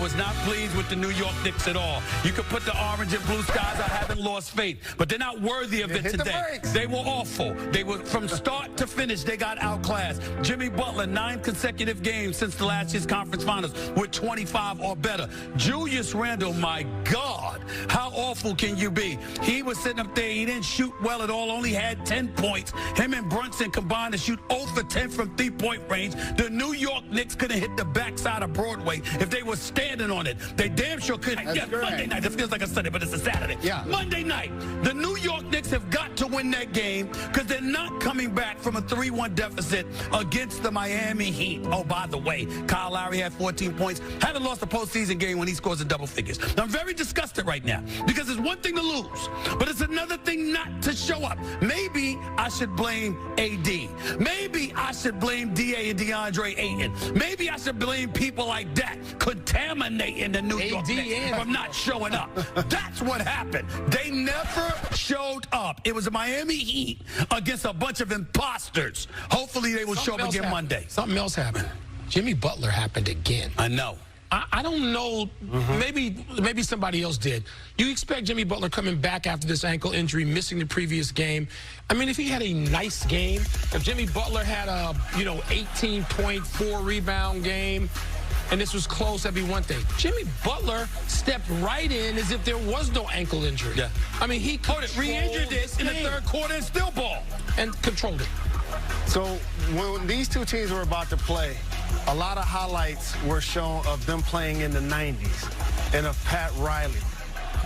was not pleased with the New York Knicks at all. You could put the orange and blue skies. I haven't lost faith, but they're not worthy of it today. They were awful. They were, from start to finish, they got outclassed. Jimmy Butler, 9 consecutive games since the last year's conference finals with 25 or better. Julius Randle, my God, how awful can you be? He was sitting up there. He didn't shoot well at all, only had 10 points. Him and Brunson combined to shoot 0 for 10 from three-point range. The New York Knicks could have hit the backside of Broadway if they were standing on it. They damn sure could. Monday night, it feels like a Sunday, but it's a Saturday. Yeah. Monday night, the New York Knicks have got to win that game because they're not coming back from a 3-1 deficit against the Miami Heat. Oh, by the way, Kyle Lowry had 14 points. Haven't lost a postseason game when he scores in double figures. Now, I'm very disgusted right now because it's one thing to lose, but it's another thing not to show up. Maybe I should blame AD. Maybe I should blame DA and DeAndre Ayton. Maybe I should blame people like that contaminating the New York Knicks from not showing up. That's what happened. They never showed up. It was the Miami Heat against a bunch of imposters. Hopefully they will show up again Monday. Something else happened. Jimmy Butler happened again. I know. I don't know. Maybe somebody else did. You expect Jimmy Butler coming back after this ankle injury, missing the previous game? I mean, if he had a nice game, if Jimmy Butler had a 18.4 rebound game, and this was close, that'd be one thing. Jimmy Butler stepped right in as if there was no ankle injury. Yeah. I mean, he re-injured this in the third quarter and still ball. And controlled it. So when these two teams were about to play, a lot of highlights were shown of them playing in the 90s and of Pat Riley.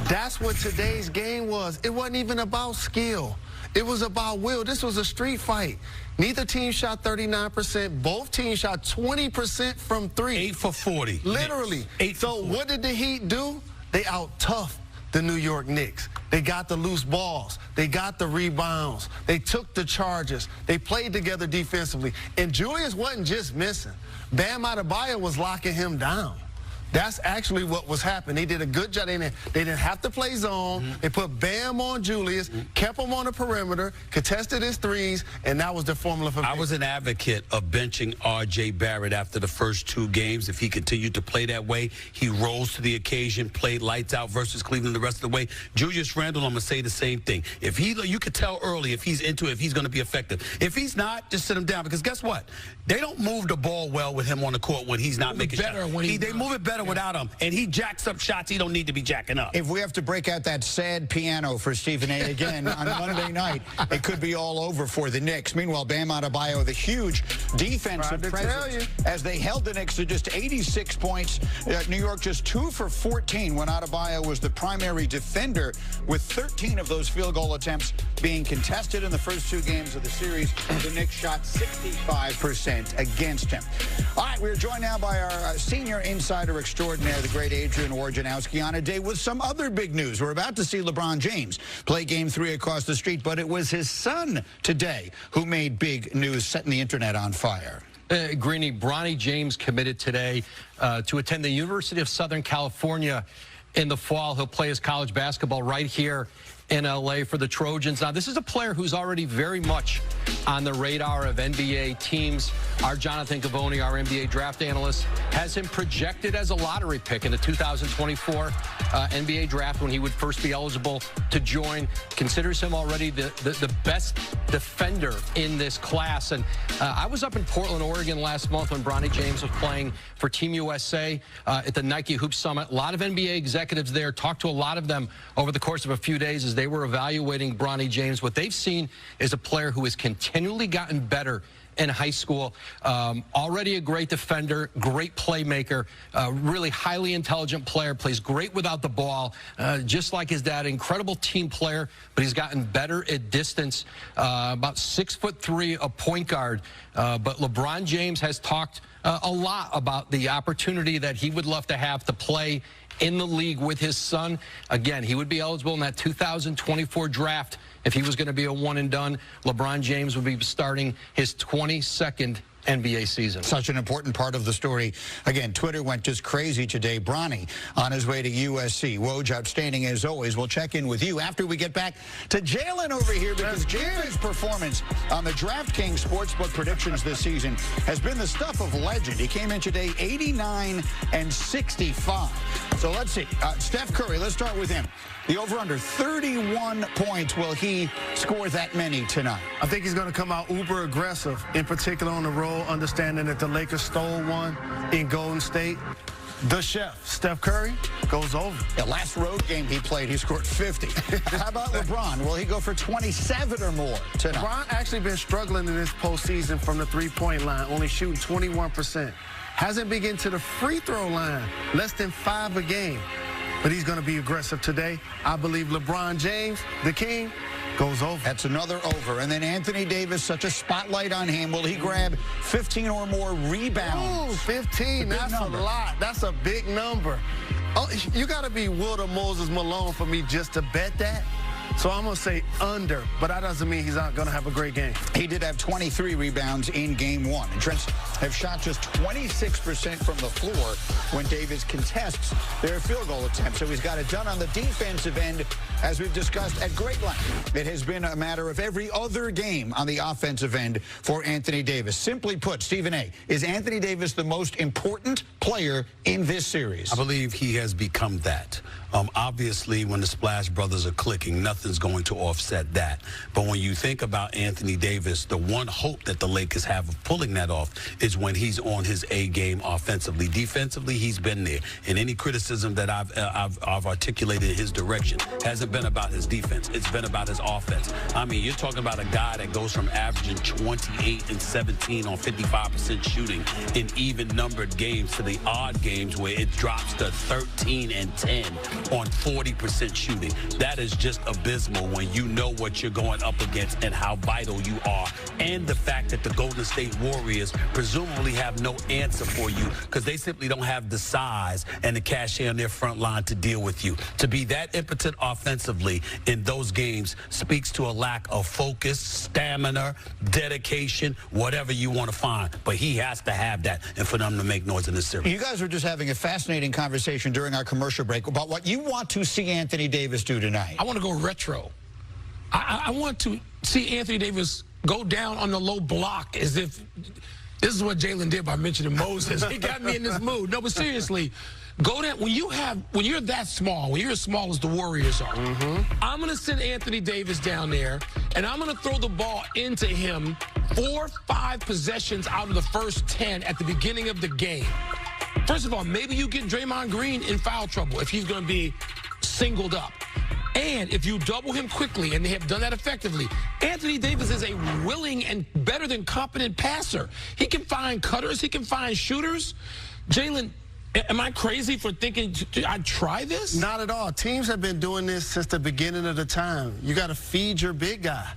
That's what today's game was. It wasn't even about skill. It was about will. This was a street fight. Neither team shot 39%. Both teams shot 20% from three. 8 for 40. Literally. 8 for 40. What did the Heat do? They out-toughed the New York Knicks. They got the loose balls. They got the rebounds. They took the charges. They played together defensively. And Julius wasn't just missing. Bam Adebayo was locking him down. That's actually what was happening. They did a good job. They didn't have to play zone. They put Bam on Julius, kept him on the perimeter, contested his threes, and that was the formula for victory. I was an advocate of benching R.J. Barrett after the first 2 games. If he continued to play that way, he rose to the occasion, played lights out versus Cleveland the rest of the way. Julius Randle, I'm going to say the same thing. If you could tell early if he's into it, if he's going to be effective. If he's not, just sit him down, because guess what? They don't move the ball well with him on the court when he's not making shots. They move it better without him, and he jacks up shots he don't need to be jacking up. If we have to break out that sad piano for Stephen A. again on Monday night, it could be all over for the Knicks. Meanwhile, Bam Adebayo, the huge defensive presence, as they held the Knicks to just 86 points. New York just 2 for 14 when Adebayo was the primary defender, with 13 of those field goal attempts being contested in the first 2 games of the series. The Knicks shot 65% against him. All right, we're joined now by our senior insider extraordinaire, the great Adrian Wojnarowski, on a day with some other big news. We're about to see LeBron James play Game 3 across the street, but it was his son today who made big news, setting the internet on fire. Greeny, Bronny James committed today to attend the University of Southern California in the fall. He'll play his college basketball right here in L.A. for the Trojans. Now, this is a player who's already very much on the radar of NBA teams. Our Jonathan Gavoni, our NBA draft analyst, has him projected as a lottery pick in the 2024 NBA draft when he would first be eligible to join. Considers him already the best defender in this class. And I was up in Portland, Oregon last month when Bronny James was playing for Team USA at the Nike Hoop Summit. A lot of NBA executives there. Talked to a lot of them over the course of a few days as they were evaluating Bronny James. What they've seen is a player who has continually gotten better in high school. Already a great defender, great playmaker, really highly intelligent player, plays great without the ball, just like his dad. Incredible team player, but he's gotten better at distance. About 6'3", a point guard. But LeBron James has talked a lot about the opportunity that he would love to have to play in the league with his son. Again, he would be eligible in that 2024 draft if he was going to be a one and done. LeBron James would be starting his 22nd NBA season. Such an important part of the story. Again, Twitter went just crazy today. Bronny on his way to USC. Woj, outstanding as always. We'll check in with you after we get back to Jalen over here, because Jalen's performance on the DraftKings Sportsbook predictions this season has been the stuff of legend. He came in today 89 and 65. So let's see. Steph Curry, let's start with him. The over-under 31 points. Will he score that many tonight? I think he's going to come out uber aggressive, in particular on the road, understanding that the Lakers stole one in Golden State. The chef, Steph Curry, goes over. The last road game he played, he scored 50. How about LeBron? Will he go for 27 or more tonight? LeBron actually been struggling in this postseason from the three-point line, only shooting 21%. Hasn't been getting to the free throw line, less than 5 a game. But he's going to be aggressive today. I believe LeBron James, the king, goes over. That's another over. And then Anthony Davis, such a spotlight on him. Will he grab 15 or more rebounds? Ooh, 15. That's a lot. That's a big number. Oh, you got to be Will or Moses Malone for me just to bet that. So I'm going to say under, but that doesn't mean he's not going to have a great game. He did have 23 rebounds in game 1. And Trents have shot just 26% from the floor when Davis contests their field goal attempts. So he's got it done on the defensive end, as we've discussed at great length. It has been a matter of every other game on the offensive end for Anthony Davis. Simply put, Stephen A., is Anthony Davis the most important player in this series? I believe he has become that. Obviously, when the Splash Brothers are clicking, nothing's going to offset that. But when you think about Anthony Davis, the one hope that the Lakers have of pulling that off is when he's on his A game offensively. Defensively, he's been there. And any criticism that I've articulated in his direction hasn't been about his defense. It's been about his offense. I mean, you're talking about a guy that goes from averaging 28 and 17 on 55% shooting in even-numbered games to the odd games where it drops to 13 and 10 on 40% shooting. That is just abysmal when you know what you're going up against and how vital you are, and the fact that the Golden State Warriors presumably have no answer for you because they simply don't have the size and the cachet on their front line to deal with you. To be that impotent offensively in those games speaks to a lack of focus, stamina, dedication, whatever you want to find. But he has to have that, and for them to make noise in this series. You guys were just having a fascinating conversation during our commercial break about what you want to see Anthony Davis do tonight. I want to go retro. I want to see Anthony Davis go down on the low block as if this is what Jalen did by mentioning Moses. He got me in this mood. No, but seriously, go down. When you're that small, when you're as small as the Warriors are, I'm going to send Anthony Davis down there, and I'm going to throw the ball into him 4 or 5 possessions out of the first 10 at the beginning of the game. First of all, maybe you get Draymond Green in foul trouble if he's going to be singled up. And if you double him quickly, and they have done that effectively, Anthony Davis is a willing and better than competent passer. He can find cutters. He can find shooters. Jalen, am I crazy for thinking I'd try this? Not at all. Teams have been doing this since the beginning of the time. You got to feed your big guy.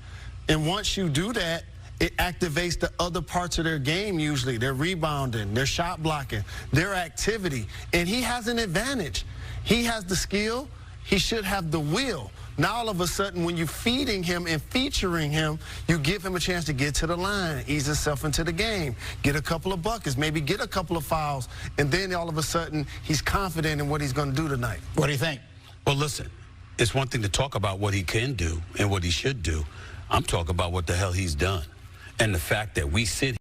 And once you do that, it activates the other parts of their game usually. Their rebounding, their shot blocking, their activity. And he has an advantage. He has the skill. He should have the will. Now, all of a sudden, when you're feeding him and featuring him, you give him a chance to get to the line, ease himself into the game, get a couple of buckets, maybe get a couple of fouls, and then all of a sudden, he's confident in what he's going to do tonight. What do you think? Well, listen, it's one thing to talk about what he can do and what he should do. I'm talking about what the hell he's done. And the fact that we sit